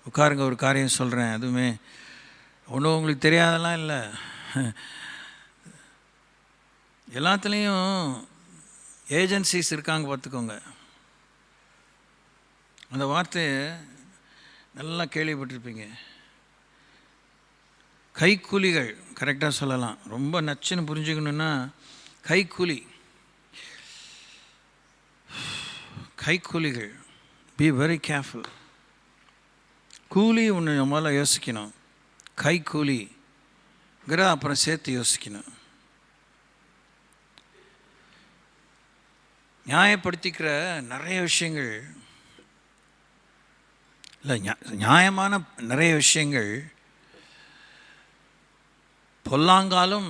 உட்காருங்க, ஒரு காரியம் சொல்கிறேன். அதுவுமே ஒன்றும் உங்களுக்கு தெரியாதெல்லாம் இல்லை. எல்லாத்துலேயும் ஏஜென்சிஸ் இருக்காங்க, பார்த்துக்கோங்க. அந்த வார்த்தையை நல்லா கேள்விப்பட்டிருப்பீங்க. கைக்கூலிகள், கரெக்டாக சொல்லலாம். ரொம்ப நச்சுன்னு புரிஞ்சுக்கணுன்னா கைக்கூலி, கைக்கூலிகள். Be very careful. கூலி ஒன்று முதல்ல யோசிக்கணும், கைக்கூலிங்கிற அப்புறம் சேர்த்து யோசிக்கணும். நியாயப்படுத்திக்கிற நிறைய விஷயங்கள் இல்லை, நியாயமான நிறைய விஷயங்கள் பொல்லாங்காலும்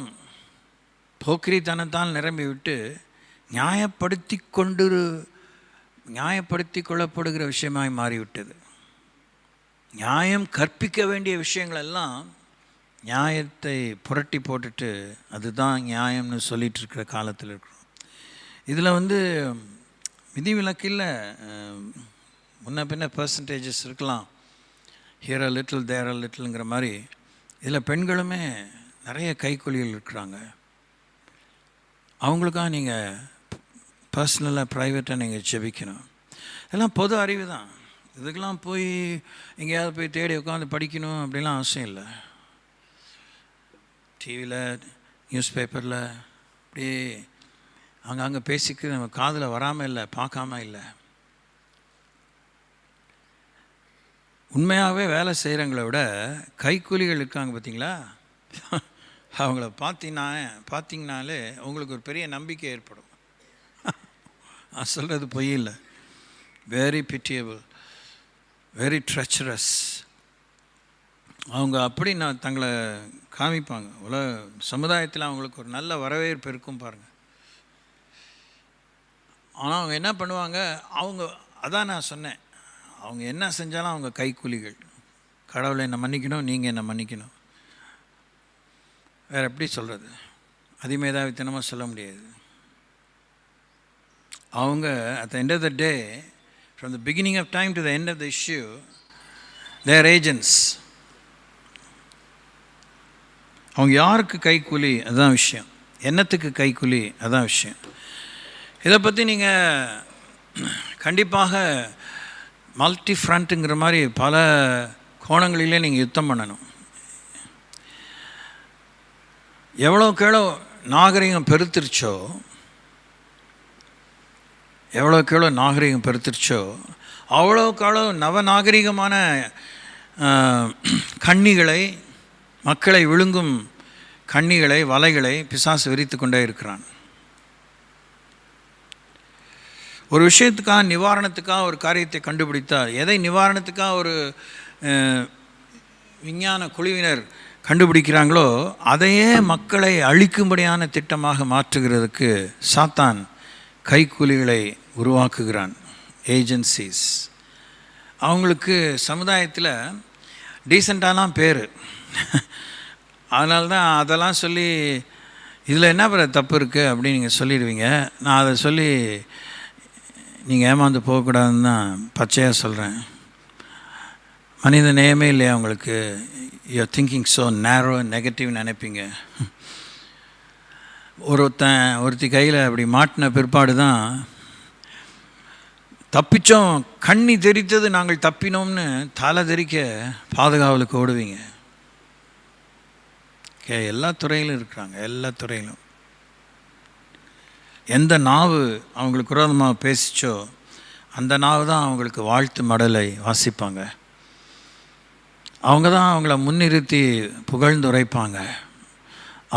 போக்கிரித்தனத்தால் நிரம்பி விட்டு நியாயப்படுத்தி கொள்ளப்படுகிற விஷயமாய் மாறிவிட்டது. நியாயம் கற்பிக்க வேண்டிய விஷயங்கள் எல்லாம் நியாயத்தை புரட்டி போட்டுட்டு அதுதான் நியாயம்னு சொல்லிகிட்டு இருக்கிற காலத்தில் இருக்கிறோம். இதில் விதிவிலக்கில் முன்ன பின்ன பர்சன்டேஜஸ் இருக்கலாம், ஹியர் அ லிட்டில் தேர் அ லிட்டில்ங்கிற மாதிரி. இதில் பெண்களுமே நிறைய கைக்கூலிகள் இருக்கிறாங்க. அவங்களுக்காக நீங்கள் பர்சனலாக ப்ரைவேட்டாக நீங்கள் ஜெபிக்கணும். இதெல்லாம் பொது அறிவு தான். இதுக்கெல்லாம் போய் எங்கேயாவது போய் தேடி உட்காந்து படிக்கணும் அப்படிலாம் அவசியம் இல்லை. டிவியில், நியூஸ் பேப்பரில் அப்படியே அங்கங்கே பேசிக்க நம்ம காதில் வராமல் இல்லை, பார்க்காம இல்லை. உண்மையாகவே வேலை செய்கிறவங்கள விட கைக்கூலிகள் இருக்காங்க பார்த்தீங்களா, அவங்கள பார்த்தீங்கனாலே உங்களுக்கு ஒரு பெரிய நம்பிக்கை ஏற்படும். நான் சொல்கிறது பொய் இல்லை. Very pitiable, very treacherous. அவங்க அப்படி தங்களை காமிப்பாங்க. சமுதாயத்தில் அவங்களுக்கு ஒரு நல்ல வரவேற்பு இருக்கும் பாருங்கள். ஆனால் அவங்க என்ன பண்ணுவாங்க, அதான் நான் சொன்னேன், அவங்க என்ன செஞ்சாலும் அவங்க கைக்கூலிகள். கடவுளை என்னை மன்னிக்கணும், நீங்கள் என்னை மன்னிக்கணும். வேறு எப்படி சொல்கிறது, அதிமேதாவித்தனமாக சொல்ல முடியாது. அவங்க at the end of the day, from the beginning of time to the end of the issue, they are agents. அவங்க யாருக்கு கைக்கூலி அதுதான் விஷயம், என்னத்துக்கு கைக்கூலி அதுதான் விஷயம். இதை பற்றி நீங்கள் கண்டிப்பாக மல்டி ஃப்ரண்ட்டுங்கிற மாதிரி பல கோணங்களிலே நீங்கள் யுத்தம் பண்ணணும். எவ்வளோக்கெவ்வளோ நாகரிகம் பெருத்துருச்சோ அவ்வளோக்கவ்வளோ நவநாகரிகமான கண்ணிகளை, மக்களை விழுங்கும் கண்ணிகளை, வலைகளை பிசாசு விரித்து கொண்டே இருக்கிறான். ஒரு விஷயத்துக்காக, நிவாரணத்துக்காக ஒரு காரியத்தை கண்டுபிடித்தால், எதை நிவாரணத்துக்காக ஒரு விஞ்ஞான குழுவினர் கண்டுபிடிக்கிறாங்களோ அதையே மக்களை அழிக்கும்படியான திட்டமாக மாற்றுகிறதுக்கு சாத்தான் கைக்கூலிகளை உருவாக்குகிறான், ஏஜென்சிஸ். அவங்களுக்கு சமுதாயத்தில் டீசெண்டாலாம் பேர். அதனால்தான் அதெல்லாம் சொல்லி இதில் என்ன தப்பு இருக்குது அப்படின்னு நீங்கள் சொல்லிடுவீங்க. நான் அதை சொல்லி நீங்கள் ஏமாந்து போகக்கூடாதுன்னு தான் பச்சையாக சொல்கிறேன். மனித நேயமே இல்லையா உங்களுக்கு? யூஆர் திங்கிங் ஸோ நேரோ, நெகட்டிவ் நினைப்பீங்க. ஒருத்தி கையில் அப்படி மாட்டின பிற்பாடு தான் தப்பிச்சோம், கண்ணி தெரித்தது நாங்கள் தப்பினோம்னு தலை தெரிக்க பாதுகாவலுக்கு ஓடுவீங்க. எல்லா துறையிலும் இருக்கிறாங்க, எல்லா துறையிலும். எந்த நாவு அவங்களுக்கு விரோதமாக பேசிச்சோ அந்த நாவு தான் அவங்களுக்கு வாழ்த்து மடலை வாசிப்பாங்க. அவங்க தான் அவங்கள முன்னிறுத்தி புகழ்ந்துரைப்பாங்க.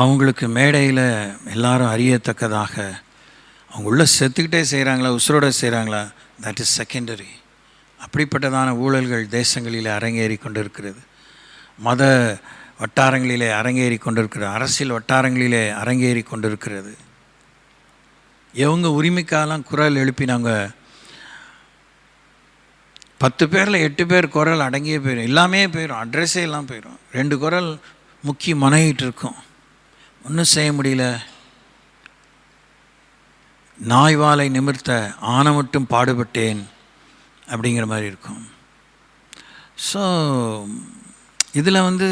அவங்களுக்கு மேடையில் எல்லாரும் அறியத்தக்கதாக அவங்க உள்ள செத்துக்கிட்டே செய்கிறாங்களா, உசுரோட செய்கிறாங்களா, தட் இஸ் செகண்டரி. அப்படிப்பட்டதான ஊழல்கள் தேசங்களிலே அரங்கேறி கொண்டிருக்கிறது, மத வட்டாரங்களிலே அரங்கேறி கொண்டிருக்கிறது, அரசியல் வட்டாரங்களிலே அரங்கேறி கொண்டிருக்கிறது. இவங்க உரிமைக்காலாம் குரல் எழுப்பினாங்க. 10 பேரில் 8 பேர் குரல் அடங்கியே போயிடும், எல்லாமே போயிடும், அட்ரஸே எல்லாம் போயிடும். 2 குரல் முக்கிய மனைகிட்டு இருக்கும், ஒன்றும் செய்ய முடியல. நாய்வாலை நிமிர்த்த ஆன மட்டும் பாடுபட்டேன் அப்படிங்கிற மாதிரி இருக்கும். ஸோ இதில் வந்து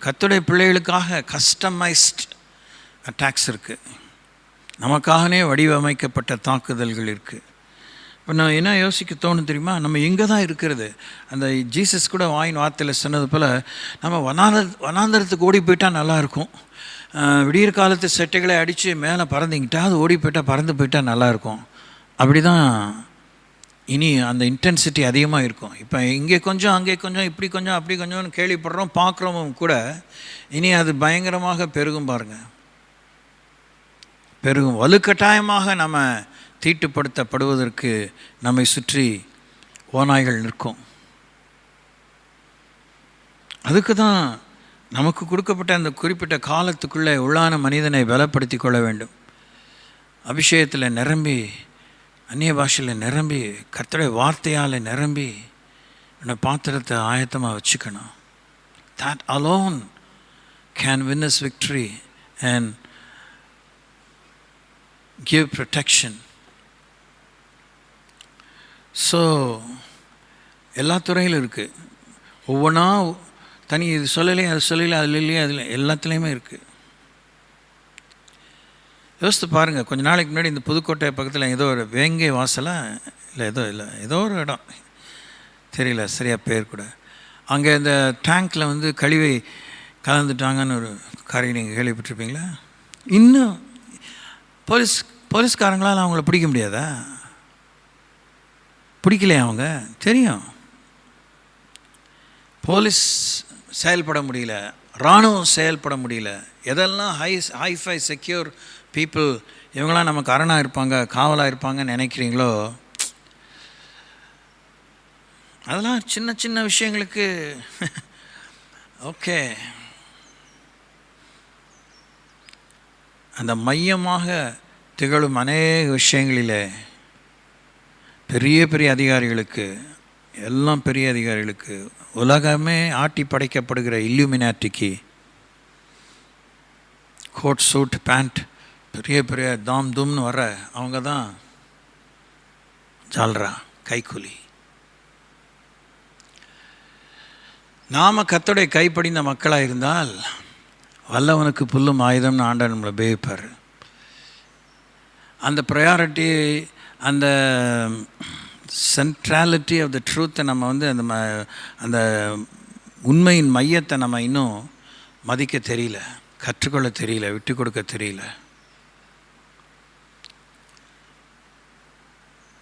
கர்த்தருடைய பிள்ளைகளுக்காக கஸ்டமைஸ்ட் அட்டாக்ஸ் இருக்குது, நமக்காகவே வடிவமைக்கப்பட்ட தாக்குதல்கள் இருக்குது. இப்போ நான் என்ன யோசிக்க தோணும் தெரியுமா, நம்ம எங்கே தான் இருக்கிறது? அந்த ஜீசஸ் கூட வாயின் வார்த்தையில் சொன்னது போல் நம்ம வனாந்தரத்துக்கு ஓடி போயிட்டால் நல்லாயிருக்கும், விடியற் காலத்து செட்டைகளை அடித்து மேலே பறந்துங்கிட்டா அது ஓடி போயிட்டால் பறந்து போயிட்டால் நல்லாயிருக்கும். அப்படி தான் இனி அந்த இன்டென்சிட்டி அதிகமாக இருக்கும். இப்போ இங்கே கொஞ்சம் அங்கே கொஞ்சம் இப்படி கொஞ்சம் அப்படி கொஞ்சம்னு கேள்விப்படுறோம், பார்க்குறோமும் கூட. இனி அது பயங்கரமாக பெருகும் பாருங்கள், பெருகும். வலுக்கட்டாயமாக நம்ம தீட்டுப்படுத்தப்படுவதற்கு நம்மை சுற்றி ஓநாய்கள் நிற்கும். அதுக்கு தான் நமக்கு கொடுக்கப்பட்ட அந்த குறிப்பிட்ட காலத்துக்குள்ளே உள்ளான மனிதனை பலப்படுத்தி கொள்ள வேண்டும். அபிஷேகத்தில் நிரம்பி, அந்நிய பாஷையில் நிரம்பி, கர்த்தருடைய வார்த்தையால் நிரம்பி அந்த பாத்திரத்தை ஆயத்தமாக வச்சுக்கணும். that alone can win us victory and give protection. So எல்லா துறையிலும் இருக்குது, ஒவ்வொன்றா தனி இது சொல்லலையே அது சொல்லலையே அதில் இல்லையே அதில் எல்லாத்துலேயுமே இருக்குது. யோசித்து பாருங்கள், கொஞ்சம் நாளைக்கு முன்னாடி இந்த புதுக்கோட்டை பக்கத்தில் ஏதோ ஒரு வேங்கை வாசலாக ஏதோ ஒரு இடம் தெரியல சரியாக பேர் கூட, அங்கே இந்த டேங்க்கில் வந்து கழிவை கலந்துட்டாங்கன்னு ஒரு காரியம் நீங்கள் கேள்விப்பட்டிருப்பீங்களா? இன்னும் போலீஸ்காரங்களால் அவங்கள பிடிக்க முடியாதா? பிடிக்கலையா? அவங்க தெரியும், போலீஸ் செயல்பட முடியல, இராணுவம் செயல்பட முடியல. எதெல்லாம் ஹைஃபை செக்யூர் பீப்புள் இவங்களாம் நமக்கு அரணாக இருப்பாங்க, காவலாக இருப்பாங்கன்னு நினைக்கிறீங்களோ, அதெல்லாம் சின்ன சின்ன விஷயங்களுக்கு ஓகே. அந்த மையமாக திகழும் அநேக விஷயங்களிலே பெரிய பெரிய அதிகாரிகளுக்கு, எல்லாம் பெரிய அதிகாரிகளுக்கு, உலகமே ஆட்டி படைக்கப்படுகிற இல்லுமினாட்டிக்கு கோட் சூட் பேண்ட் பெரிய பெரிய தாம் தும்னு வர அவங்க தான் ஜால்ரா கைக்கூலி. நாம் கர்த்தருடைய கைப்படிந்த மக்களாக இருந்தால் வல்லவனுக்கு புல்லும் ஆயுதம்னு ஆண்டவர் நம்மளை பேய்ப்பார். அந்த ப்ரையாரிட்டி, அந்த சென்ட்ராலிட்டி ஆஃப் த ட்ரூத்தை நம்ம வந்து அந்த உண்மையின் மையத்தை நம்ம இன்னும் மதிக்க தெரியல, கற்றுக்கொள்ள தெரியல, விட்டு கொடுக்க தெரியல.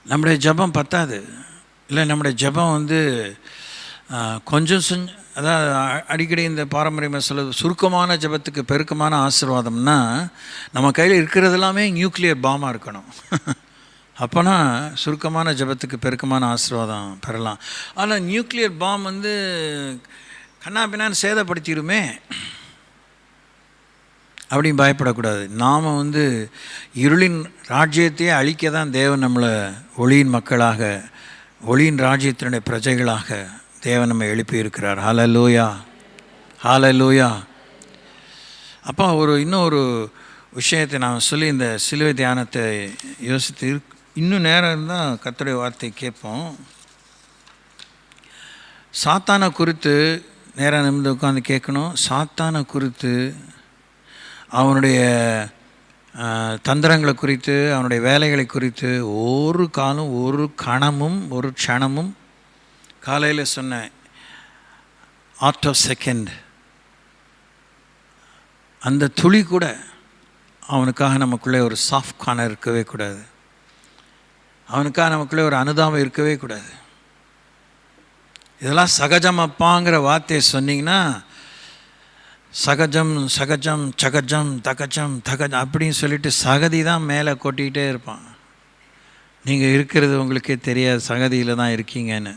நம்முடைய ஜபம் பத்தாது இல்லை, நம்முடைய ஜபம் வந்து கொஞ்சம் அதாவது அடிக்கடி இந்த பாரம்பரியமாக சொல்லுது சுருக்கமான ஜபத்துக்கு பெருக்கமான ஆசீர்வாதம்னா நம்ம கையில் இருக்கிறது எல்லாமே நியூக்ளியர் பாமாக இருக்கணும். அப்போனா சுருக்கமான ஜபத்துக்கு பெருக்கமான ஆசீர்வாதம் பெறலாம். ஆனால் நியூக்ளியர் பாம் வந்து கண்ணா பின்னான்னு சேதப்படுத்திடுமே அப்படின்னு பயப்படக்கூடாது. நாம் வந்து இருளின் ராஜ்யத்தையே அழிக்க தான் தேவன் நம்மளை ஒளியின் மக்களாக, ஒளியின் ராஜ்யத்தினுடைய பிரஜைகளாக தேவன் நம்ம எழுப்பி இருக்கிறார். ஹல்லேலூயா, ஹல்லேலூயா. அப்போ இன்னும் ஒரு விஷயத்தை நான் சொல்லி இந்த சிலுவை தியானத்தை யோசித்து இன்னும் நேரம் இருந்தால் கர்த்தருடைய வார்த்தை கேட்போம். சாத்தானை குறித்து நேராக நிமிர்ந்து உட்காந்து கேட்கணும். சாத்தானை குறித்து, அவனுடைய தந்திரங்களை குறித்து, அவனுடைய வேலைகளை குறித்து ஒரு காலம், ஒரு கணமும், ஒரு க்ஷணமும், காலையில் சொன்னேன் ஆர்ட் ஆஃப் செகண்ட், அந்த துளி கூட அவனுக்காக நமக்குள்ளே ஒரு சாஃப்ட் கார்னர் இருக்கவே கூடாது. அவனுக்காக நமக்குள்ளே ஒரு அனுதாபம் இருக்கவே கூடாது. இதெல்லாம் சகஜம் அப்பாங்கிற வார்த்தையை சொன்னீங்கன்னா, சகஜம் சகஜம் சகஜம் தகஜம் தகஜம் அப்படின்னு சொல்லிட்டு சகதி தான் மேலே கொட்டிக்கிட்டே இருப்பான். நீங்கள் இருக்கிறது உங்களுக்கே தெரியாது, சகதியில் தான் இருக்கீங்கன்னு.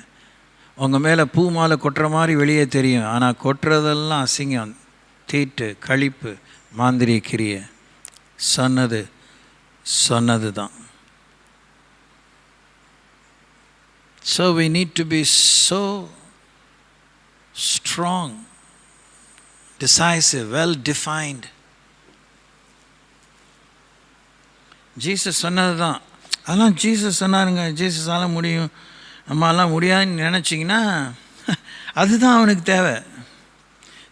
உங்கள் மேலே பூ மாலை கொட்டுற மாதிரி வெளியே தெரியும், ஆனால் கொட்டுறதெல்லாம் அசிங்கம், தீட்டு, கழிப்பு, மாந்திரிய கிரிய. சொன்னது தான். So we need to be so strong, decisive, well defined. Jesus சொன்னது தான். அதெல்லாம் ஜீசஸ் சொன்னாருங்க, ஜீசஸால் முடியும், நம்மளாம் முடியாதுன்னு நினச்சிங்கன்னா அதுதான் அவனுக்கு தேவை.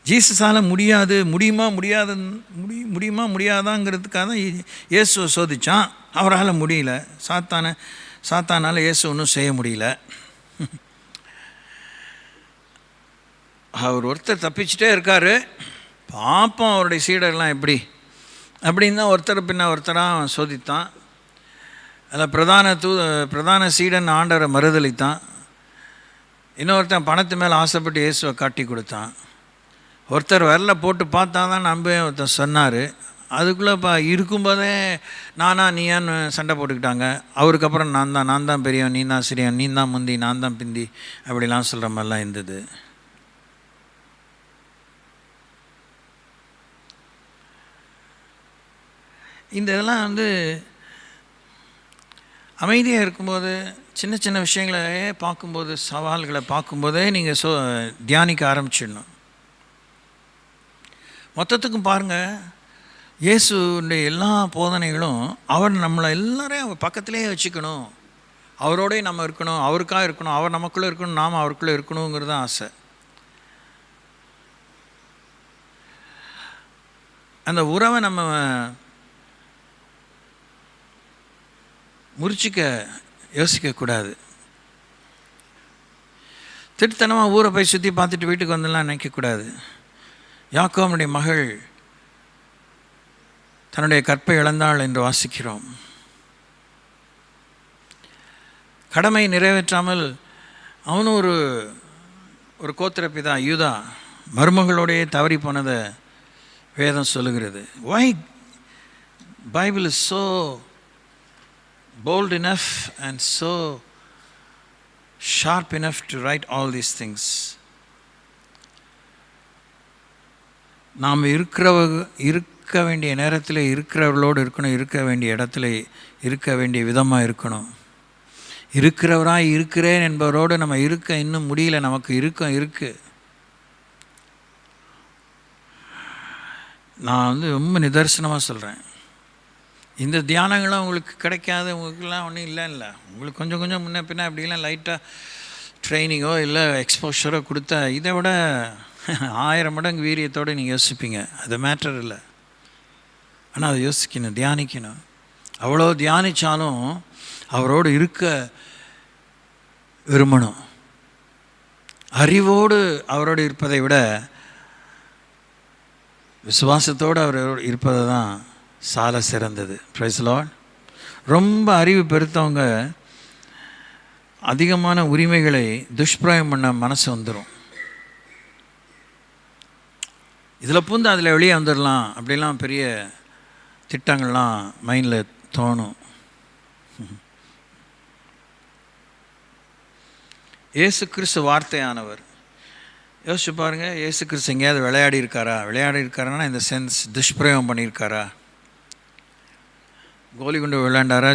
ஜீசஸால் முடியாது, முடியுமா முடியாதாங்கிறதுக்காக தான் இயேசுவை சோதித்தான். அவரால் முடியல. சாத்தானால் இயேசு ஒன்றும் செய்ய முடியல. அவர் ஒருத்தர் தப்பிச்சுட்டே இருக்கார். பாப்போம் அவருடைய சீடர்லாம் எப்படி அப்படின்னு தான் ஒருத்தர் பின்ன ஒருத்தராக சோதித்தான். அதில் பிரதான சீடன் ஆண்டவரை மறுதளித்தான். இன்னொருத்தன் பணத்து மேலே ஆசைப்பட்டு இயேசுவை காட்டி கொடுத்தான். ஒருத்தர் வரல போட்டு பார்த்தா தான் நம்ப ஒருத்தர் சொன்னார். அதுக்குள்ளே இருக்கும்போதே நானா நீயான்னு சண்டை போட்டுக்கிட்டாங்க. அவருக்கப்புறம் நான் தான் பெரியவன், நீ தான் சிறியவன், நீ தான் முந்தி, நான் தான் பிந்தி, அப்படிலாம் சொல்கிற மாதிரிலாம் இருந்தது. இந்த இதெல்லாம் அமைதியாக இருக்கும்போது, சின்ன சின்ன விஷயங்களை பார்க்கும்போது, சவால்களை பார்க்கும்போதே நீங்கள் தியானிக்க ஆரம்பிச்சிடணும். மொத்தத்துக்கும் பாருங்கள், இயேசுடைய எல்லா போதனைகளும் அவர் நம்மளை எல்லாரையும் அவர் பக்கத்திலே வச்சுக்கணும், அவரோடய நம்ம இருக்கணும், அவருக்காக இருக்கணும், அவர் நமக்குள்ளே இருக்கணும், நாம் அவருக்குள்ளே இருக்கணுங்கிறது தான் ஆசை. அந்த உறவை நம்ம முறிச்சிக்க யோசிக்கக்கூடாது. திட்டத்தனமாக ஊரை போய் சுற்றி பார்த்துட்டு வீட்டுக்கு வந்துடலாம் நினைக்கக்கூடாது. யாக்கோபுடைய மகள் தன்னுடைய கற்பை இழந்தாள் என்று வாசிக்கிறோம். கடமை நிறைவேற்றாமல் அவனும் ஒரு கோத்திரப்பிதா யூதா மருமகளோடையே தவறி போனதை வேதம் சொல்லுகிறது. Why Bible is so bold enough and so sharp enough to write all these things? நாம் இருக்க வேண்டிய நேரத்தில் இருக்கிறவர்களோடு இருக்கணும், இருக்க வேண்டிய இடத்துல இருக்க வேண்டிய விதமாக இருக்கணும். இருக்கிறவராக இருக்கிறேன் என்பவரோடு நம்ம இருக்க இன்னும் முடியல. நமக்கு இருக்குது. நான் ரொம்ப நிதர்சனமாக சொல்கிறேன். இந்த தியானங்கள்லாம் உங்களுக்கு கிடைக்காது, உங்களுக்குலாம் ஒன்றும் இல்லை. உங்களுக்கு கொஞ்சம் முன்ன பின்ன அப்படிலாம் லைட்டாக ட்ரைனிங்கோ இல்லை எக்ஸ்போஷரோ கொடுத்தா இதை விட 1000 மடங்கு வீரியத்தோடு நீங்கள் யோசிப்பீங்க. அது மேட்டர் இல்லை. ஆனால் அதை யோசிக்கணும், தியானிக்கணும். அவ்வளோ தியானித்தாலும் அவரோடு இருக்க விரும்பணும். அறிவோடு அவரோடு இருப்பதை விட விசுவாசத்தோடு அவரோடு இருப்பது தான் சால சிறந்தது. Praise lord. ரொம்ப அறிவு பெருத்தவங்க அதிகமான உரிமைகளை துஷ்பிரயோகம் பண்ண மனசு வந்துடும். இதில் பூந்து அதில் வெளியே வந்துடலாம் அப்படிலாம் பெரிய திட்டங்கள்லாம் மைண்டில் தோணும். இயேசு கிறிஸ்து வார்த்தையானவர். யோசிச்சு பாருங்கள், இயேசு கிறிஸ்து எங்கேயாவது விளையாடி இருக்காருன்னா இந்த சென்ஸ் துஷ்பிரயோகம் பண்ணியிருக்காரா? கோலி குண்டு விளையாண்டாரா,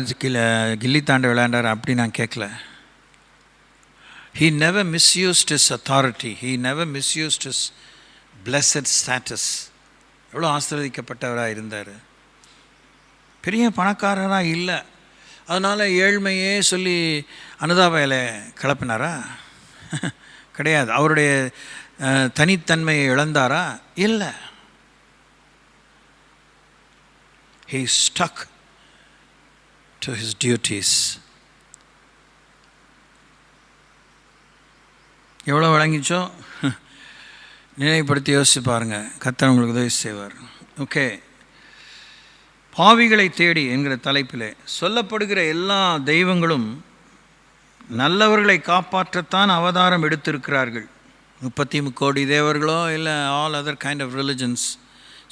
கில்லி தாண்டு விளையாண்டாரா அப்படி நான் கேட்கல. He never misused his authority. He never misused his blessed status. எவ்வளோ ஆசீர்வதிக்கப்பட்டவராக இருந்தார். பெரிய பணக்காரராக இல்லை, அதனால் ஏழ்மையே சொல்லி அனுதாபையில் கிளப்பினாரா? கிடையாது. அவருடைய தனித்தன்மையை இழந்தாரா? இல்லை. He stuck to his duties. எவ்வளோ வழங்கிச்சோ நினைவுபடுத்தி யோசிச்சு பாருங்கள். கர்த்தர் உங்களுக்கு உதவி செய்வார். ஓகே, பாவிகளை தேடி என்கிற தலைப்பில் சொல்லப்படுகிற எல்லா தெய்வங்களும் நல்லவர்களை காப்பாற்றத்தான் அவதாரம் எடுத்திருக்கிறார்கள். 33 கோடி தேவர்களோ இல்லை all other kind of religions,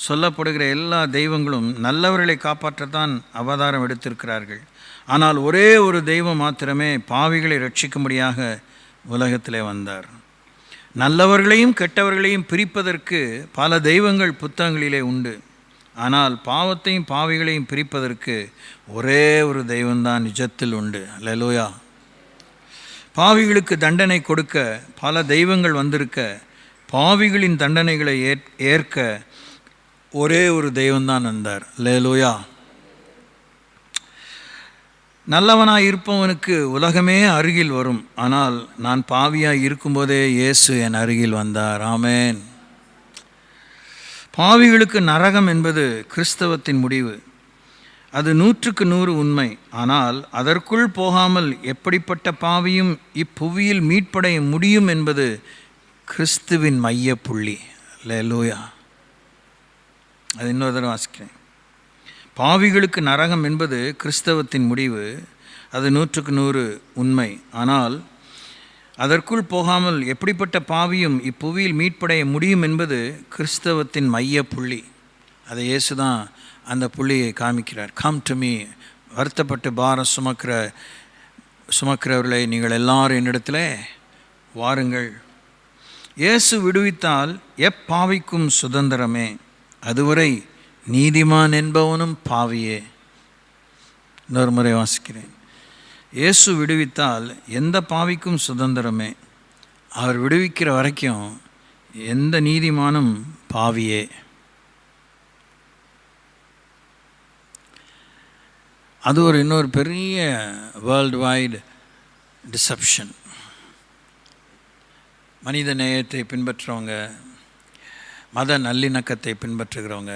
சொல்லப்படுகிற எல்லா தெய்வங்களும் நல்லவர்களை காப்பாற்றத்தான் அவதாரம் எடுத்திருக்கிறார்கள். ஆனால் ஒரே ஒரு தெய்வம் மாத்திரமே பாவிகளை ரட்சிக்கும்படியாக உலகத்திலே வந்தார். நல்லவர்களையும் கெட்டவர்களையும் பிரிப்பதற்கு பல தெய்வங்கள் புத்தகங்களிலே உண்டு. ஆனால் பாவத்தையும் பாவிகளையும் பிரிப்பதற்கு ஒரே ஒரு தெய்வம்தான் நிஜத்தில் உண்டு. அல்லேலூயா. பாவிகளுக்கு தண்டனை கொடுக்க பல தெய்வங்கள் வந்திருக்க, பாவிகளின் தண்டனைகளை ஏற்க ஒரே ஒரு தெய்வம்தான் வந்தார். அல்லேலூயா. நல்லவனாய் இருப்பவனுக்கு உலகமே அருகில் வரும், ஆனால் நான் பாவியாய் இருக்கும்போதே இயேசு என் அருகில் வந்தார். ஆமென். பாவிகளுக்கு நரகம் என்பது கிறிஸ்தவத்தின் முடிவு. அது 100% உண்மை. ஆனால் அதற்குள் போகாமல் எப்படிப்பட்ட பாவியும் இப்புவியில் மீட்படைய முடியும் என்பது கிறிஸ்துவின் மைய புள்ளி. அல்லேலூயா. அது இன்னொரு தடவை வாசிக்கிறேன். பாவிகளுக்கு நரகம் என்பது கிறிஸ்தவத்தின் முடிவு. அது 100% உண்மை. ஆனால் அதற்குள் போகாமல் எப்படிப்பட்ட பாவியும் இப்புவியில் மீட்படைய முடியும் என்பது கிறிஸ்தவத்தின் மைய புள்ளி. அதை இயேசு தான் அந்த புள்ளியை காமிக்கிறார். கம் டு மீ, வருத்தப்பட்டு பாரம் சுமக்கிறவர்களை நீங்கள் எல்லாரும் என்னிடத்தில் வாருங்கள். இயேசு விடுவித்தால் எப்பாவிக்கும் சுதந்திரமே, அதுவரை நீதிமான் என்பவனும் பாவியே. இன்னொரு முறை வாசிக்கிறேன். இயேசு விடுவித்தால் எந்த பாவிக்கும் சுதந்திரமே, அவர் விடுவிக்கிற வரைக்கும் எந்த நீதிமானும் பாவியே. அது இன்னொரு பெரிய வேர்ல்டு வைடு டிசப்ஷன். மனித நேயத்தை பின்பற்றுறவங்க, மத நல்லிணக்கத்தை பின்பற்றுகிறவங்க,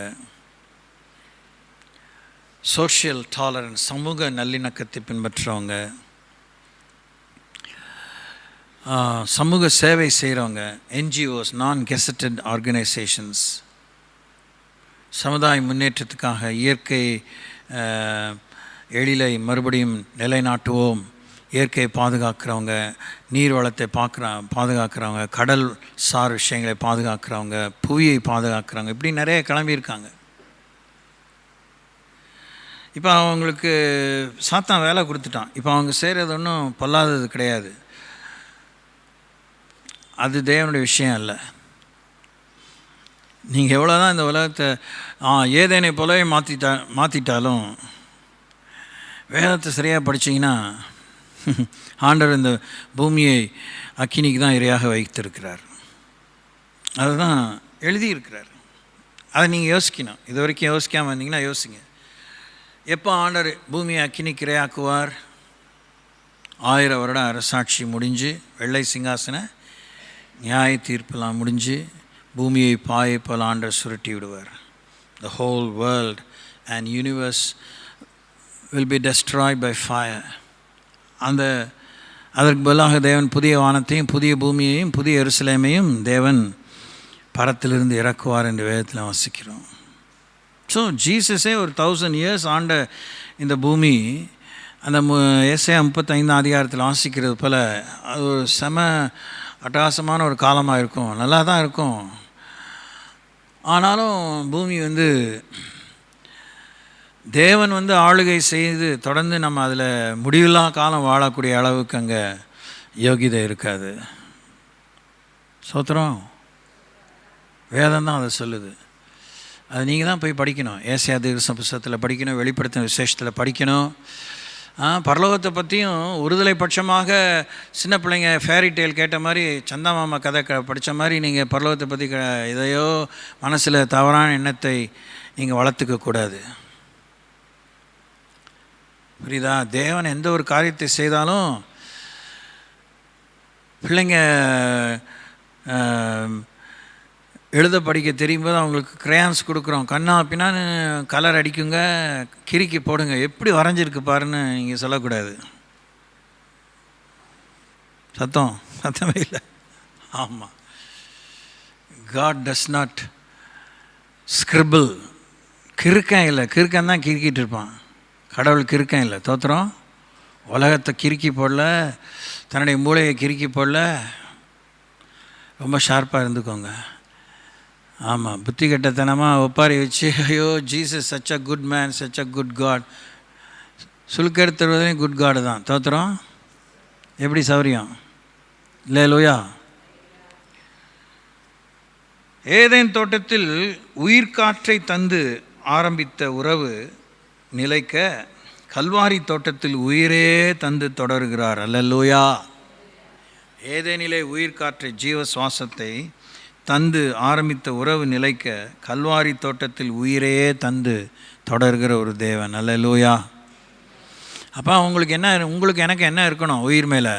சோஷியல் டாலரன்ஸ் சமூக நல்லிணக்கத்தை பின்பற்றுறவங்க, சமூக சேவை செய்கிறவங்க, NGOs நான் கெசட்டட் ஆர்கனைசேஷன்ஸ், சமுதாய முன்னேற்றத்துக்காக இயற்கை எழிலை மறுபடியும் நிலைநாட்டுவோம், இயற்கையை பாதுகாக்கிறவங்க, நீர் வளத்தை பாதுகாக்கிறவங்க, கடல் சார் விஷயங்களை பாதுகாக்கிறவங்க, புவியை பாதுகாக்கிறவங்க, இப்படி நிறைய கிளம்பியிருக்காங்க. இப்போ அவங்களுக்கு சாத்தான் வேலை கொடுத்துட்டான். இப்போ அவங்க செய்கிறது ஒன்றும் பொல்லாதது கிடையாது. அது தேவனுடைய விஷயம் இல்லை. நீங்கள் எவ்வளோ தான் இந்த உலகத்தை ஏதேனை போலவே மாற்றிட்டாலும் வேதத்தை சரியாக படித்தீங்கன்னா ஆண்டவர் இந்த பூமியை அக்கினிக்கு தான் இரையாக வைத்திருக்கிறார். அதுதான் எழுதியிருக்கிறார். அதை நீங்கள் யோசிக்கணும். இது வரைக்கும் யோசிக்காமல் இருந்தீங்கன்னா யோசிங்க. எப்போ ஆண்டவர் பூமியை அக்கினிக்கு இரையாக்குவார்? 1000 வருட அரசாட்சி முடிஞ்சு, வெள்ளை சிங்காசன நியாய தீர்ப்பெல்லாம் முடிஞ்சு, பூமியை பாயை போல் ஆண்டவர் சுருட்டி விடுவார். The whole world and universe will be destroyed by fire. அதற்கு பதிலாக தேவன் புதிய வானத்தையும் புதிய பூமியையும் புதிய எருசலேமையும் தேவன் பரத்திலிருந்து இறக்குவார் என்று வேதத்தில் வாசிக்கிறோம். ஸோ ஜீசஸே ஒரு 1000 years ஆண்ட இந்த பூமி, அந்த ஏசாயா 35 அதிகாரத்தில் வாசிக்கிறது போல் அது ஒரு செம அட்டகாசமான ஒரு காலமாக இருக்கும். நல்லா தான் இருக்கும். ஆனாலும் பூமி தேவன் ஆளுகை செய்து தொடர்ந்து நம்ம அதில் முடிவில்லா காலம் வாழக்கூடிய அளவுக்கு அங்கே யோகிதை இருக்காது. சோத்திரம். வேதம் தான் அதை சொல்லுது. அது நீங்கள் தான் போய் படிக்கணும். ஏசாயா தீர்க்கதரிசன புத்தகத்தில் படிக்கணும், வெளிப்படுத்தின விசேஷத்தில் படிக்கணும். பரலோகத்தை பற்றியும் ஒருதலை பட்சமாக சின்ன பிள்ளைங்க ஃபேரி டெய்ல் கேட்ட மாதிரி, சந்தா மாமா கதை படித்த மாதிரி நீங்கள் பரலோகத்தை பற்றி இதையோ மனசில் தவறான எண்ணத்தை நீங்கள் வளர்த்துக்கக்கூடாது. புரியுதா? தேவன் எந்த ஒரு காரியத்தை செய்தாலும் பிள்ளைங்க எழுத படிக்க தெரியும்போது அவங்களுக்கு கிரேயான்ஸ் கொடுக்குறோம். கண்ணா பின்னான்னு கலர் அடிக்குங்க, கிறுக்கி போடுங்க, எப்படி வரைஞ்சிருக்கு பாருன்னு நீங்கள் சொல்லக்கூடாது. சத்தமே இல்லை. ஆமாம். God does not scribble. கிறுக்கன் இல்லை, கிறுக்கன் தான் கிறுக்கிட்டு இருப்பான். கடவுள் கிறுக்கன் இல்லை. தோத்திரம். உலகத்தை கிறுக்கி போடல, தன்னுடைய மூளையை கிறுக்கி போடல. ரொம்ப ஷார்ப்பாக இருந்துக்கோங்க. ஆமாம். புத்தி கட்டத்தனமாக ஒப்பாரி வச்சு, ஐயோ Jesus such a good man, such a good God. சுல்கெடுத்துறதையும் குட் காடு தான். தோத்திரம். எப்படி சௌரியம் இல்லை? லோயா. ஏதேன் தோட்டத்தில் உயிர்காற்றை தந்து ஆரம்பித்த உறவு நிலைக்க கல்வாரி தோட்டத்தில் உயிரே தந்து தொடர்கிறார். அல்லேலூயா. ஏதேனிலே உயிர்காற்றை ஜீவ சுவாசத்தை தந்து ஆரம்பித்த உறவு நிலைக்க கல்வாரி தோட்டத்தில் உயிரையே தந்து தொடர்கிற ஒரு தேவன். அல்லேலூயா. அப்போ உங்களுக்கு எனக்கு என்ன இருக்கணும்? உயிர் மேலே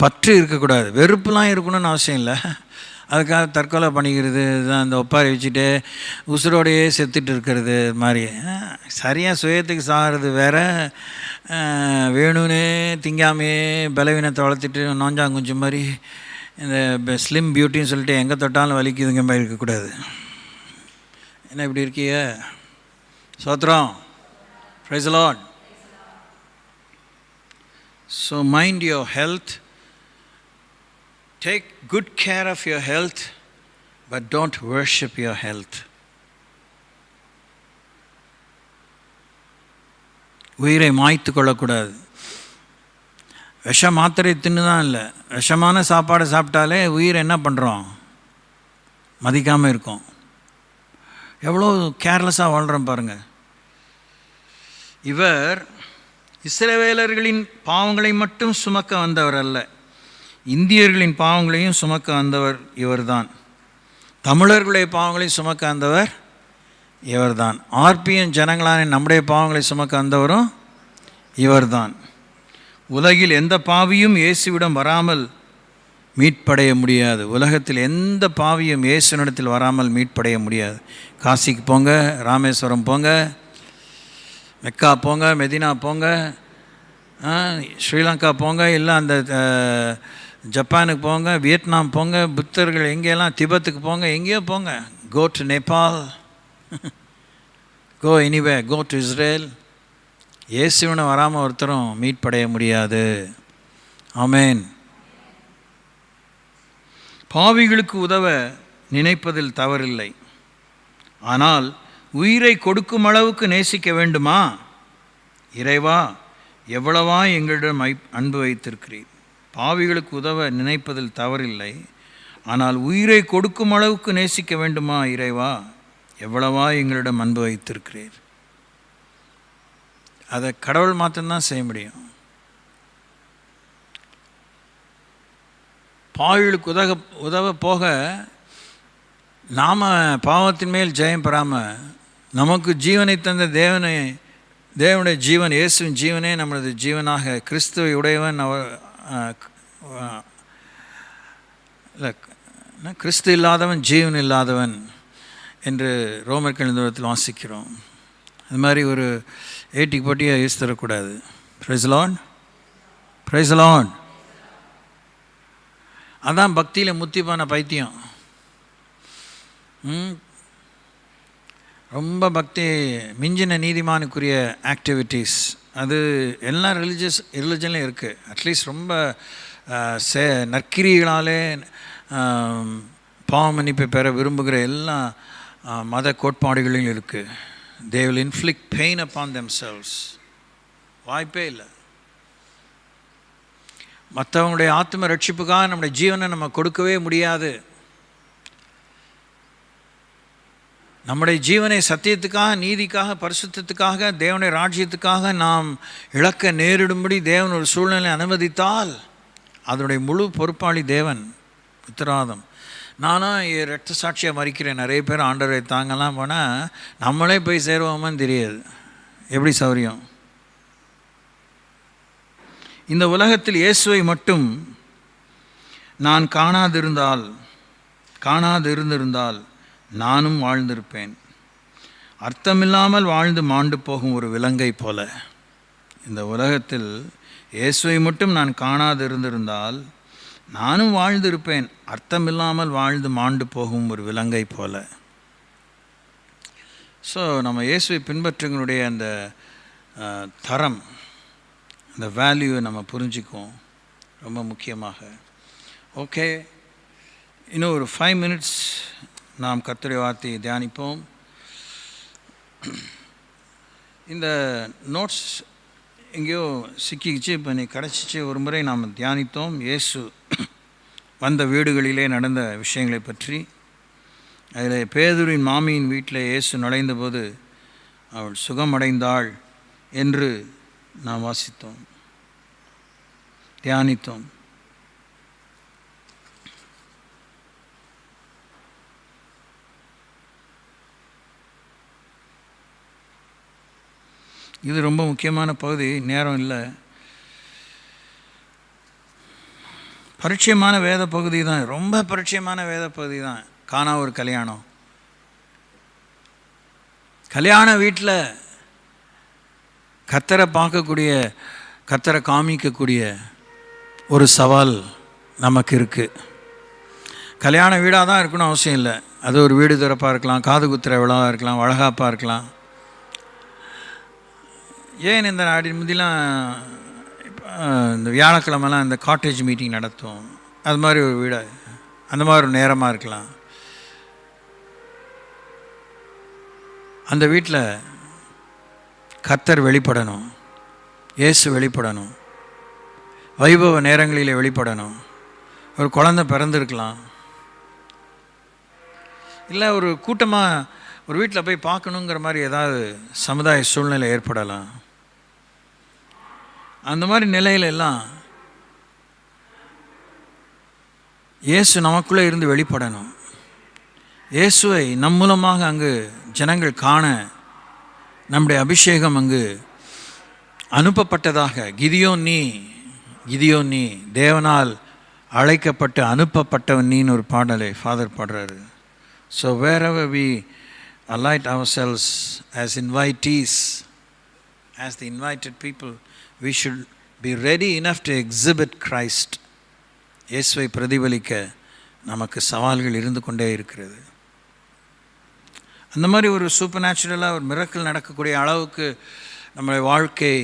பற்று இருக்கக்கூடாது. வெறுப்புலாம் இருக்கணும்னு அவசியம் இல்லை. அதுக்காக தற்கொலை பண்ணிக்கிறது தான், அந்த ஒப்பாரி வச்சுட்டு உசுரோடையே செத்துட்டு இருக்கிறது மாதிரி. சரியாக சுயத்துக்கு சாகிறது வேற, வேணும்னே திங்காமையே பலவீனத்தை வளர்த்துட்டு நோஞ்சாங்குஞ்சு மாதிரி இந்த ஸ்லிம் பியூட்டின்னு சொல்லிட்டு எங்கே தொட்டாலும் வலிக்குதுங்க மாதிரி இருக்கக்கூடாது. என்ன இப்படி இருக்கீங்க? சோத்ரம். Praise the Lord. So mind your health. Take good care of your health, but don't worship your health. உயிரை மாய்த்து கொள்ளக்கூடாது. விஷ மாத்திரை தின்னு தான் இல்லை, விஷமான சாப்பாடு சாப்பிட்டாலே உயிரை என்ன பண்ணுறோம்? மதிக்காமல் இருக்கோம். எவ்வளோ கேர்லெஸ்ஸாக வாழ்கிறோம் பாருங்கள். இவர் இஸ்ரவேலர்களின் பாவங்களை மட்டும் சுமக்க வந்தவர் அல்ல, இந்தியர்களின் பாவங்களையும் சுமக்க வந்தவர் இவர்தான். தமிழர்களுடைய பாவங்களையும் சுமக்க வந்தவர் இவர்தான். ஆர்பிஎன் ஜனங்களான நம்முடைய பாவங்களை சுமக்க வந்தவரும் இவர்தான். உலகில் எந்த பாவியும் இயேசுவிடம் வராமல் மீட்படைய முடியாது. உலகத்தில் எந்த பாவியும் இயேசுனிடத்தில் வராமல் மீட்படைய முடியாது. காசிக்கு போங்க, ராமேஸ்வரம் போங்க, மெக்கா போங்க, மெதினா போங்க, ஸ்ரீலங்கா போங்க, இல்லை அந்த ஜப்பானுக்கு போங்க, வியட்நாம் போங்க, புத்தர்கள் எங்கேயெல்லாம், திபெத்துக்கு போங்க, எங்கேயோ போங்க. Go to Nepal, go anyway, go to Israel. இயேசுவினை வராமல் ஒருத்தரும் மீட்படைய முடியாது. ஆமேன். பாவிகளுக்கு உதவ நினைப்பதில் தவறில்லை, ஆனால் உயிரை கொடுக்கும் அளவுக்கு நேசிக்க வேண்டுமா? இறைவா, எவ்வளவா எங்களிடம் அன்பு வைத்திருக்கிறீர். பாவிகளுக்கு உதவ நினைப்பதில் தவறில்லை, ஆனால் உயிரை கொடுக்கும் அளவுக்கு நேசிக்க வேண்டுமா? இறைவா, எவ்வளவா எங்களிடம் அன்பு வைத்திருக்கிறீர். அதை கடவுள் மாத்திரம்தான் செய்ய முடியும். பாவிகளுக்கு உதவ போக நாம் பாவத்தின் மேல் ஜெயம் பெறாமல் நமக்கு ஜீவனை தந்த தேவனுடைய ஜீவன், இயேசுவின் ஜீவனே நம்மளது ஜீவனாக, கிறிஸ்துவை உடையவன் கிறிஸ்து இல்லாதவன் ஜீவன் இல்லாதவன் என்று ரோமர்கள் நிறுவனத்தில் வாசிக்கிறோம். அது மாதிரி ஒரு ஏட்டிக்கு போட்டியாக யூஸ் தரக்கூடாது. Praise the Lord, praise the Lord. அதான் பக்தியில் முத்திப்பான பைத்தியம். ரொம்ப பக்தி மிஞ்சின நீதிமானுக்குரிய ஆக்டிவிட்டீஸ், அது எல்லா ரிலிஜன்லையும் இருக்குது. அட்லீஸ்ட் ரொம்ப நற்கிரிகளாலே பாவ மன்னிப்பை பெற விரும்புகிற எல்லா மத கோட்பாடுகளிலும் இருக்குது. they will inflict pain upon themselves. வாய்ப்பே இல்லை. மற்றவங்களுடைய ஆத்ம ரட்சிப்புக்காக நம்முடைய ஜீவனை நம்ம கொடுக்கவே முடியாது. நம்முடைய ஜீவனை சத்தியத்துக்காக, நீதிக்காக, பரிசுத்தத்துக்காக, தேவனுடைய ராஜ்யத்துக்காக நாம் இழக்க நேரிடும்படி தேவன் ஒரு சூழ்நிலை அனுமதித்தால் அதனுடைய முழு பொறுப்பாளி தேவன். உத்தரவாதம். நானும் இரத்த சாட்சியாக மறிக்கிறேன். நிறைய பேர் ஆண்டவரை தாங்கலாம் போனால் நம்மளே போய் சேருவோமான்னு தெரியாது. எப்படி சௌரியம்? இந்த உலகத்தில் இயேசுவை மட்டும் நான் காணாதிருந்தால் நானும் வாழ்ந்திருப்பேன். அர்த்தமில்லாமல் வாழ்ந்து மாண்டு போகும் ஒரு விலங்கை போல இந்த உலகத்தில் இயேசுவை மட்டும் நான் காணாதிருந்தால் நானும் வாழ்ந்திருப்பேன். அர்த்தமில்லாமல் வாழ்ந்து மாண்டு போகும் ஒரு விலங்கை போல. ஸோ நம்ம இயேசுவை பின்பற்றுங்களுடைய அந்த தரம், அந்த வேல்யூவை நம்ம புரிஞ்சுக்குவோம் ரொம்ப முக்கியமாக. ஓகே, இன்னும் ஒரு 5 minutes நாம் கர்த்தருடைய வார்த்தையை தியானிப்போம். இந்த நோட்ஸ் எங்கேயோ சிக்கிச்சு, இப்போ நீ கிடச்சிச்சு. ஒரு முறை நாம் தியானித்தோம் இயேசு வந்த வீடுகளிலே நடந்த விஷயங்களை பற்றி. அதில் பேதுருவின் மாமியின் வீட்டில் இயேசு நுழைந்தபோது அவள் சுகமடைந்தாள் என்று நாம் வாசித்தோம், தியானித்தோம். இது ரொம்ப முக்கியமான பகுதி, நேரம் இல்லை. பரிச்சயமான வேத பகுதி தான், ரொம்ப பரிச்சயமான வேத பகுதி தான். கானா ஒரு கல்யாணம். கல்யாண வீட்டில் கர்த்தரை பார்க்கக்கூடிய, கர்த்தரை காமிக்கக்கூடிய ஒரு சவால் நமக்கு இருக்குது. கல்யாண வீடாக தான் இருக்கணும் அவசியம் இல்லை. அது ஒரு வீடு திறப்பாக இருக்கலாம், காது குத்துற விழாவாக இருக்கலாம், வளகாப்பாக இருக்கலாம். ஏன் இந்த நாடி முந்திலாம் இந்த வியாழக்கிழமெல்லாம் இந்த காட்டேஜ் மீட்டிங் நடத்தும், அது மாதிரி ஒரு வீடு, அந்த மாதிரி ஒரு நேரமாக இருக்கலாம். அந்த வீட்டில் கர்த்தர் வெளிப்படணும், இயேசு வெளிப்படணும், வைபவ நேரங்களில் வெளிப்படணும். ஒரு குழந்தை பிறந்திருக்கலாம், இல்லை ஒரு கூட்டமாக ஒரு வீட்டில் போய் பார்க்கணுங்கிற மாதிரி ஏதாவது சமுதாய சூழ்நிலை ஏற்படலாம். அந்த மாதிரி நிலையிலெல்லாம் இயேசு நமக்குள்ளே இருந்து வெளிப்படணும். இயேசுவை நம் மூலமாக அங்கு ஜனங்கள் காண நம்முடைய அபிஷேகம் அங்கு அனுப்பப்பட்டதாக. கிதியோன் நீ தேவனால் அழைக்கப்பட்டு அனுப்பப்பட்டவன் நீன்னு ஒரு பாடலை ஃபாதர் பாடுறாரு. So wherever we alight ourselves as invitees, as the invited people, we should be ready enough to exhibit Christ. இயேசுவை பிரதிபலிக்க நமக்கு சவால்கள் இருந்து கொண்டே இருக்கிறது. அந்த மாதிரி ஒரு சூப்பர் நேச்சுரலாக ஒரு மிரக்கல் நடக்கக்கூடிய அளவுக்கு நம்மளுடைய வாழ்க்கை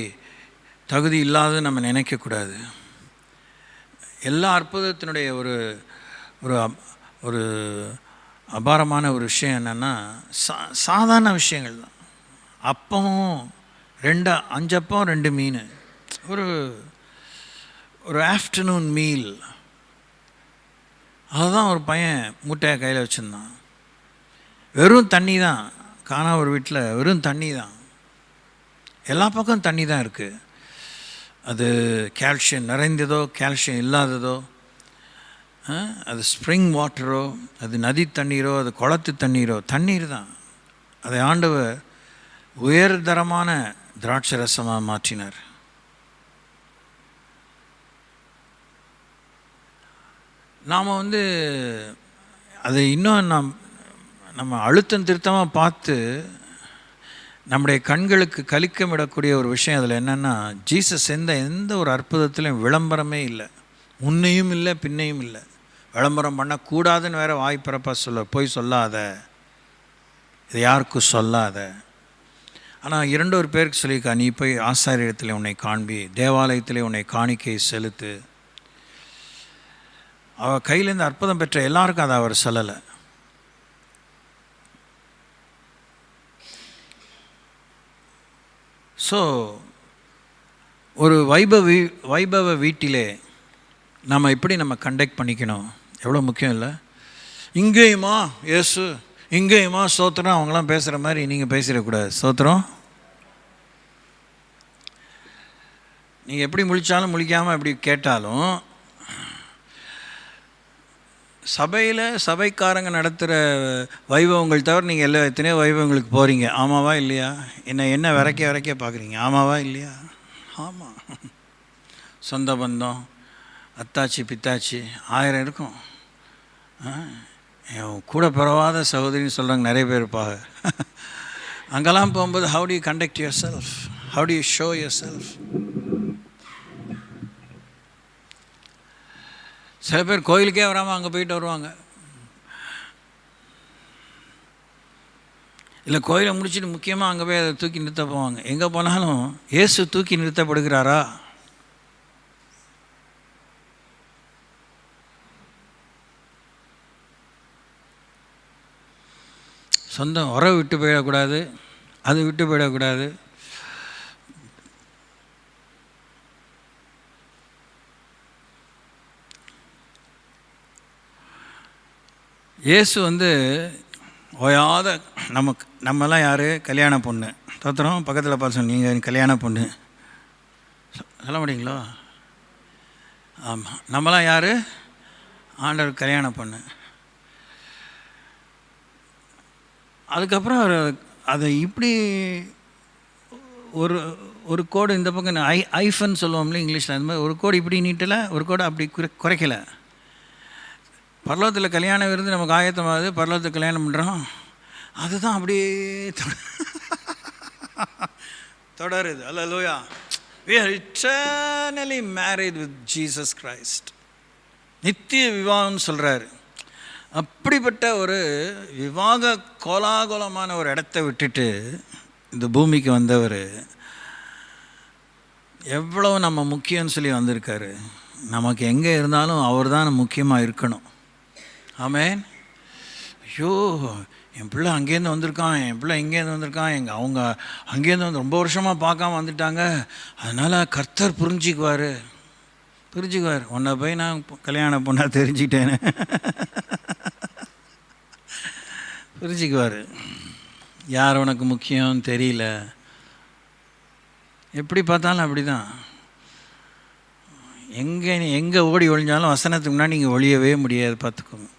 தகுதி இல்லாத நம்ம நினைக்கக்கூடாது. எல்லா அற்புதத்தினுடைய ஒரு ஒரு ஒரு அபாரமான ஒரு விஷயம் என்னென்னா, சாதாரண விஷயங்கள் தான். அப்பமும் 5 அப்பம் 2 மீன், ஒரு ஆஃப்டர்நூன் மீல். அதுதான் ஒரு பையன் மூட்டையை கையில் வச்சுருந்தான். வெறும் தண்ணி தான். காணா ஒரு வீட்டில் வெறும் தண்ணி தான், எல்லா பக்கம் தண்ணி தான் இருக்குது. அது கால்சியம் நிறைந்ததோ கால்சியம் இல்லாததோ, அது ஸ்ப்ரிங் வாட்டரோ, அது நதி தண்ணீரோ, அது குளத்து தண்ணீரோ, தண்ணீர் தான். அதை ஆண்டவர் உயர்தரமான திராட்சை ரசமாக மாற்றினார். நாம் அதை இன்னும் நம்ம அழுத்தம் திருத்தமாக பார்த்து நம்முடைய கண்களுக்கு கலிக்கமிடக்கூடிய ஒரு விஷயம் அதில் என்னென்னா, ஜீசஸ் எந்த ஒரு அற்புதத்திலையும் விளம்பரமே இல்லை, முன்னையும் இல்லை பின்னையும் இல்லை. விளம்பரம் பண்ணக்கூடாதுன்னு வேறு வாய்ப்பிறப்பாக போய் சொல்லாத, இது யாருக்கும் சொல்லாத. ஆனால் 2 பேருக்கு சொல்லியிருக்கா, நீ போய் ஆசாரியத்தில் உன்னை காண்பி, தேவாலயத்தில் உன்னை காணிக்கை செலுத்து. அவள் கையிலேருந்து அற்புதம் பெற்ற எல்லாருக்கும் அதை அவர் சொல்லலை. ஸோ ஒரு வைபவ வீட்டிலே நம்ம கண்டக்ட் பண்ணிக்கணும், எவ்வளோ முக்கியம் இல்லை? இங்கேயுமா இயேசு, இங்கேயுமா ஸ்தோத்திரம், அவங்களாம் பேசுகிற மாதிரி நீங்கள் பேசிடக்கூடாது. ஸ்தோத்திரம் நீங்கள் எப்படி முழித்தாலும் முழிக்காமல் எப்படி கேட்டாலும், சபைக்காரங்க நடத்துகிற வைபவங்கள் தவிர நீங்கள் எத்தனையோ வைபவங்களுக்கு போகிறீங்க. ஆமாவா இல்லையா? என்ன விரைக்க பார்க்குறீங்க? ஆமாவா இல்லையா? ஆமாம். சொந்த பந்தம், அத்தாச்சி பித்தாச்சி 1000 இருக்கும். கூட பிறவாத சகோதரின்னு சொல்கிறாங்க நிறைய பேர் இருப்பாங்க. அங்கெல்லாம் போகும்போது how do you conduct yourself? How do you show yourself? சில பேர் கோயிலுக்கே வராமல் அங்கே போயிட்டு வருவாங்க. இல்லை கோயிலை முடிச்சுட்டு முக்கியமாக அங்கே போய் அதை தூக்கி நிறுத்த போவாங்க. எங்கே போனாலும் இயேசு தூக்கி நிறுத்தப்படுகிறாரா? சொந்தம் உறவு விட்டு போயிடக்கூடாது, அது விட்டு போயிடக்கூடாது. இயேசு ஓயாத நம்மலாம் யார்? கல்யாண பொண்ணு. தோத்திரம் பக்கத்தில் பார்த்து நீங்கள் கல்யாண பொண்ணு சொல்ல முடியுங்களோ? ஆமாம், நம்மலாம் யார்? ஆண்டவர் கல்யாண பொண்ணு. அதுக்கப்புறம் அவர் அதை இப்படி ஒரு ஒரு கோடு இந்த பக்கம் ஐஃபன் சொல்லுவோம்ல இங்கிலீஷில், அந்த மாதிரி ஒரு கோடு இப்படி நீட்டலை, ஒரு கோடு அப்படி குறைக்கலை. பரலோகத்தில் கல்யாணம் விருந்து நமக்கு ஆயத்தமாகுது, பரலோகத்தில் கல்யாணம் பண்ணுறோம், அதுதான் அப்படியே தொடருது. அல்லேலூயா. We are eternally married with Jesus Christ. நித்திய விவாகம்னு சொல்கிறாரு. அப்படிப்பட்ட ஒரு விவாக கோலாகோலமான ஒரு இடத்த விட்டுட்டு இந்த பூமிக்கு வந்தவர் எவ்வளோ நம்ம முக்கியம்னு சொல்லி வந்திருக்காரு. நமக்கு எங்கே இருந்தாலும் அவர் தான் முக்கியமாக இருக்கணும். ஆமென். ஐயோ, என் பிள்ளை அங்கேருந்து வந்திருக்கான், என் பிள்ளை இங்கேருந்து வந்திருக்கான், அவங்க அங்கேருந்து வந்து ரொம்ப வருஷமாக பார்க்காம வந்துட்டாங்க, அதனால் கர்த்தர் புரிஞ்சிக்குவார். உன்னை போய் நான் கல்யாணம் பண்ண தெரிஞ்சிட்டேன்னு புரிஞ்சிக்குவார். யார் உனக்கு முக்கியம் தெரியல. எப்படி பார்த்தாலும் அப்படி தான். எங்கே ஓடி ஒழிஞ்சாலும் வசனத்துக்கு முன்னாடி நீங்கள் ஒழியவே முடியாது. பார்த்துக்கோங்க.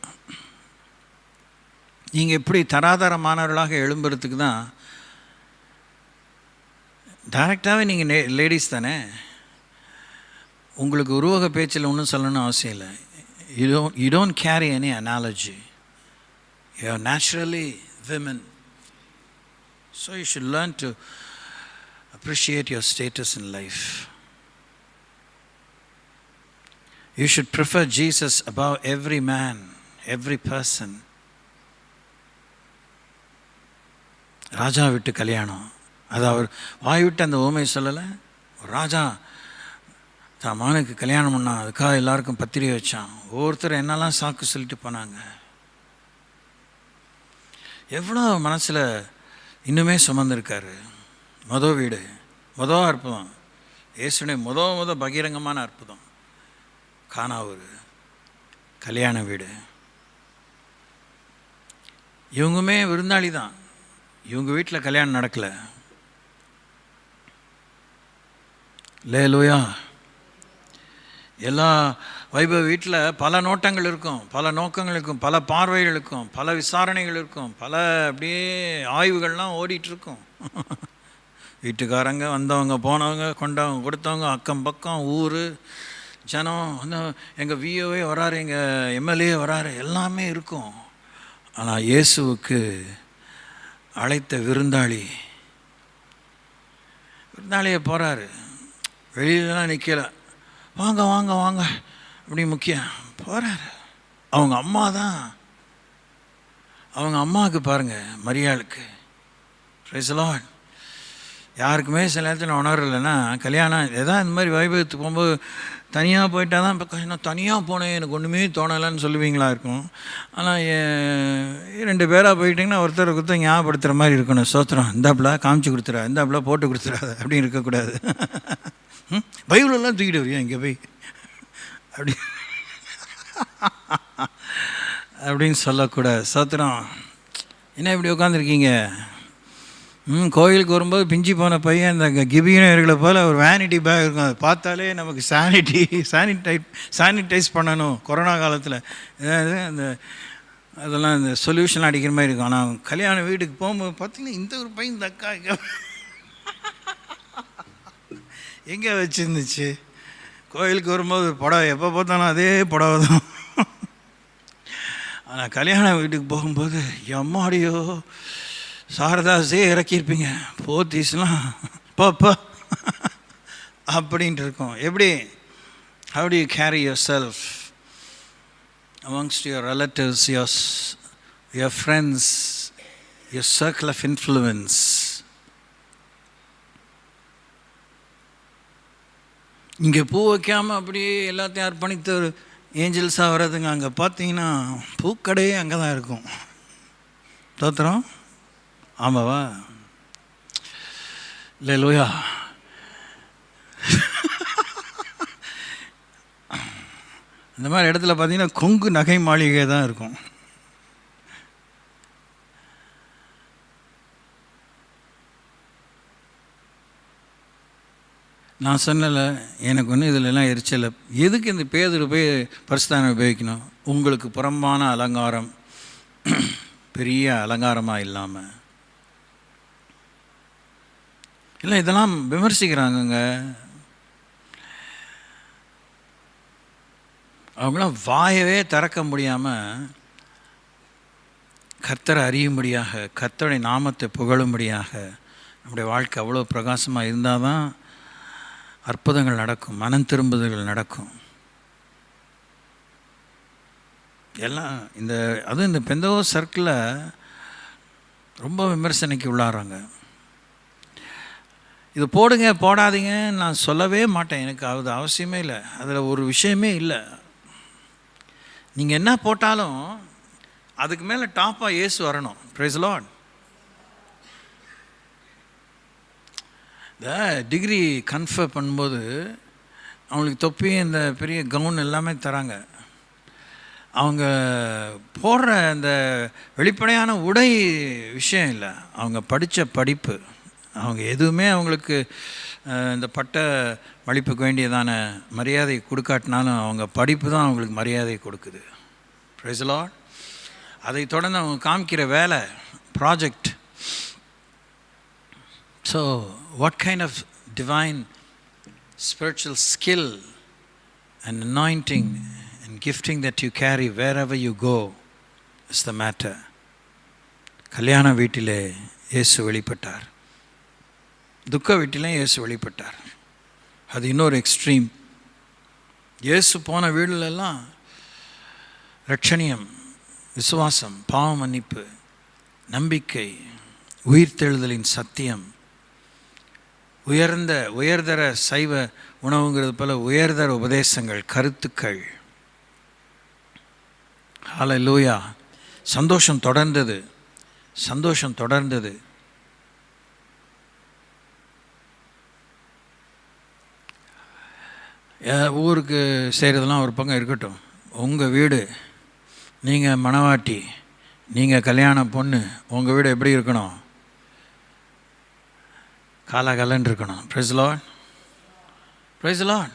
நீங்கள் எப்படி தராதரமானவர்களாக எழும்புறதுக்கு தான் டைரெக்டாகவே நீங்கள் லேடிஸ் தானே, உங்களுக்கு உருவக பேச்சில் ஒன்றும் சொல்லணும்னு அவசியம் இல்லை. You don't carry any analogy. You are naturally women. So you should learn to appreciate your status in life. You should prefer Jesus above every man, every person. ராஜா விட்டு கல்யாணம், அது அவர் வாய் விட்டு அந்த ஓமை சொல்லலை. ராஜா தான் மகனுக்கு கல்யாணம் பண்ணான், அதுக்காக எல்லாருக்கும் பத்திரிகை வச்சான், ஒவ்வொருத்தர் என்னெல்லாம் சாக்கு சொல்லிட்டு போனாங்க. எவ்வளோ மனசில் இன்னுமே சுமந்துருக்காரு. வீடு அற்புதம், இயேசுடைய பகிரங்கமான அற்புதம். கானா ஒரு கல்யாண வீடு. இவங்குமே விருந்தாளி தான், இவங்க வீட்டில் கல்யாணம் நடக்கலை. அல்லேலூயா. எல்லா வைபவ வீட்டில் பல நோட்டங்கள் இருக்கும், பல நோக்கங்கள் இருக்கும், பல பார்வைகள் இருக்கும், பல விசாரணைகள் இருக்கும், பல அப்படியே ஆய்வுகள்லாம் ஓடிட்டுருக்கும். வீட்டுக்காரங்க வந்தவங்க போனவங்க கொண்டவங்க கொடுத்தவங்க, அக்கம் பக்கம் ஊர் ஜனம், எங்கள் விஓவே வராரு, எங்கள் எம்எல்ஏ வராரு, எல்லாமே இருக்கும். ஆனால் இயேசுவுக்கு அழைத்த விருந்தாளியை போகிறாரு. வெளியிலலாம் நிற்கலை, வாங்க வாங்க வாங்க அப்படி முக்கியம் போகிறாரு. அவங்க அம்மா தான், அவங்க அம்மாவுக்கு பாருங்கள், மரியாளுக்கு. Price the Lord. யாருக்குமே சில நேரத்தில் உணரலைன்னா கல்யாணம் எதாவது இந்த மாதிரி வைபவத்துக்கு போகும்போது தனியாக போயிட்டால் தான் இப்போ நான் தனியாக போனேன் எனக்கு ஒன்றுமே தோணலைன்னு சொல்லுவீங்களா இருக்கும். ஆனால் 2 பேராக போயிட்டிங்கன்னா ஒருத்தர் ஞாபகப்படுத்துகிற மாதிரி இருக்கணும். சோத்திரம், இந்தாப்புல காமிச்சு கொடுத்துறா, இந்தாப்புல போட்டு கொடுத்துறாது அப்படின்னு இருக்கக்கூடாது. பைபிளெல்லாம் தூக்கிட்டு வரியா இங்கே போய் அப்படின்னு சொல்லக்கூடாது. சோத்திரம். என்ன இப்படி உட்காந்துருக்கீங்க? கோயிலுக்கு வரும்போது பிஞ்சு போன பையன் இந்த கிபியனர்களை போல் ஒரு வேனிட்டி பேக் இருக்கும், அதை பார்த்தாலே நமக்கு சானிடைஸ் பண்ணணும் கொரோனா காலத்தில். அதாவது அந்த அதெல்லாம் இந்த சொல்யூஷன் அடிக்கிற மாதிரி இருக்கும். ஆனால் கல்யாண வீட்டுக்கு போகும்போது பார்த்தீங்கன்னா இந்த ஒரு பையன் இந்த அக்கா எங்கே வச்சுருந்துச்சு. கோயிலுக்கு வரும்போது புடவை எப்போ பார்த்தாலும் அதே புடவை தான். ஆனால் கல்யாண வீட்டுக்கு போகும்போது எம்மாடியோ சாரதாஸே இறக்கியிருப்பீங்க, போத்தீஸ்லாம் பாப்பா அப்படின்ட்டு இருக்கோம். எப்படி? how do you carry yourself amongst your relatives, your friends, your circle of influence? இங்கே பூ வைக்காமல் அப்படியே எல்லாத்தையும் அர்ப்பணித்த ஒரு ஏஞ்சல்ஸாக வர்றதுங்க. அங்கே பார்த்தீங்கன்னா பூக்கடையே அங்கே தான் இருக்கும். தோத்திரம். ஆமாவா? இல்லை லோயா. இந்த மாதிரி இடத்துல பார்த்தீங்கன்னா கொங்கு நகை மாளிகை தான் இருக்கும். நான் சொன்னல, எனக்கு ஒன்று இதிலெல்லாம் எரிச்சலை. எதுக்கு இந்த பேதுரு போய் பரிசுத்தான உபயோகிக்கணும்? உங்களுக்கு புறம்பான அலங்காரம் பெரிய அலங்காரமாக இல்லாமல் இல்லை, இதெல்லாம் விமர்சிக்கிறாங்கங்க. அவங்களாம் வாயவே திறக்க முடியாமல் கர்த்தரை அறியும்படியாக, கர்த்தருடைய நாமத்தை புகழும்படியாக நம்முடைய வாழ்க்கை அவ்வளோ பிரகாசமாக இருந்தால் தான் அற்புதங்கள் நடக்கும், மனம் திரும்புதல்கள் நடக்கும். எல்லாம் அதுவும் இந்த பெந்தகோ சர்க்கிளில் ரொம்ப விமர்சனைக்கு உள்ளாராங்க. இது போடுங்க போடாதீங்கன்னு நான் சொல்லவே மாட்டேன், எனக்கு அது அவசியமே இல்லை, அதில் ஒரு விஷயமே இல்லை. நீங்கள் என்ன போட்டாலும் அதுக்கு மேலே டாப்பாக இயேசு வரணும். Praise lord. இந்த டிகிரி கன்ஃபர் பண்ணும்போது அவங்களுக்கு தொப்பி, இந்த பெரிய கவுன் எல்லாமே தராங்க. அவங்க போடுற அந்த வெளிப்படையான உடை விஷயம் இல்லை, அவங்க படித்த படிப்பு, அவங்க எதுவுமே அவங்களுக்கு இந்த பட்ட மளிப்புக்கு வேண்டியதான மரியாதை கொடுக்காட்டினாலும் அவங்க படிப்பு தான் அவங்களுக்கு மரியாதை கொடுக்குது. Praise the lord. அதை தொடர்ந்து அவங்க காமிக்கிற வேலை, project. So what kind of divine spiritual skill and anointing and gifting that you carry wherever you go is the matter. கல்யாண வீட்டிலே இயேசு வெளிப்பட்டார், துக்க வீட்டிலே இயேசு வெளிப்பட்டார். அது இன்னொரு எக்ஸ்ட்ரீம். இயேசு போன வீடுலெல்லாம் ரட்சணியம், விசுவாசம், பாவ மன்னிப்பு, நம்பிக்கை, உயிர்த்தெழுதலின் சத்தியம், உயர்தர சைவ உணவுங்கிறது போல உயர்தர உபதேசங்கள், கருத்துக்கள். ஹல்லேலூயா. சந்தோஷம் தொடர்ந்தது, சந்தோஷம் தொடர்ந்தது. ஊருக்கு செய்கிறதெல்லாம் ஒரு பக்கம் இருக்கட்டும், உங்கள் வீடு, நீங்கள் மணவாட்டி, நீங்கள் கல்யாண பொண்ணு, உங்கள் வீடு எப்படி இருக்கணும்? காலாகாலன்னு இருக்கணும். Praise the Lord. Praise the Lord.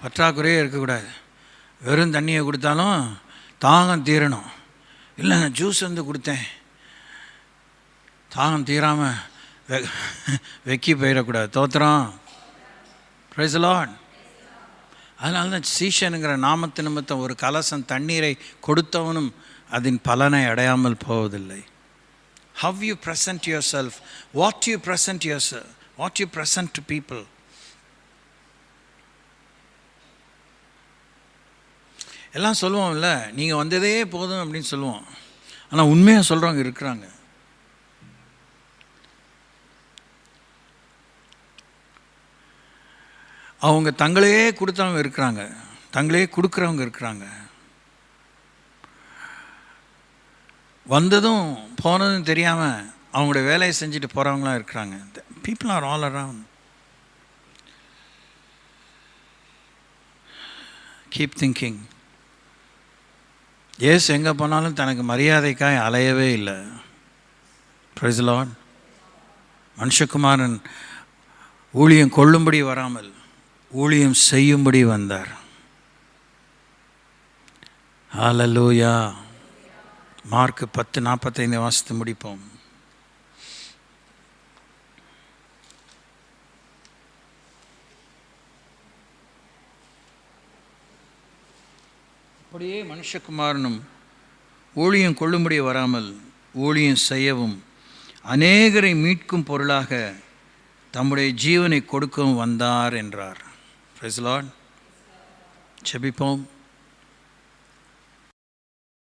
பற்றாக்குறையே இருக்கக்கூடாது. வெறும் தண்ணியை கொடுத்தாலும் தாகம் தீரணும். இல்லை, நான் ஜூஸ் கொடுத்தேன், தாகம் தீராமல் வெக்கி போயிடக்கூடாது. தோத்திரம். Price the Lord. அதனால தான் சீஷனுங்கிற நாமத்து நிமித்தம் ஒரு கலசம் தண்ணீரை கொடுத்தவனும் அதன் பலனை அடையாமல் போவதில்லை. How you present yourself, what you present yourself, what you present to people. எல்லாம் சொல்லுவோம்ல, நீங்கள் வந்ததே போதும் அப்படின்னு சொல்லுவோம். ஆனால் உண்மையாக சொல்கிறவங்க இருக்கிறாங்க. அவங்க தங்களையே கொடுத்தவங்க இருக்கிறாங்க, தங்களையே கொடுக்குறவங்க இருக்கிறாங்க. வந்ததும் போனதும் தெரியாமல் அவங்களுடைய வேலையை செஞ்சுட்டு போகிறவங்களாம் இருக்கிறாங்க. People are all around. Keep thinking. இயேசு எங்கே போனாலும் தனக்கு மரியாதைக்காய் அலையவே இல்லை. Price the Lord. மனுஷகுமாரன் ஊழியம் கொள்ளும்படி வராமல் ஊழியம் செய்யும்படி வந்தார். ஹல்லேலூயா. மார்க் 10:45 வாசித்து முடிப்போம். அப்படியே மனுஷகுமாரனும் ஊழியம் கொள்ளும்படி வராமல் ஊழியம் செய்யவும் அநேகரை மீட்கும் பொருளாக தம்முடைய ஜீவனை கொடுக்கவும் வந்தார் என்றார். Price the Lord. ஜெபிப்போம்.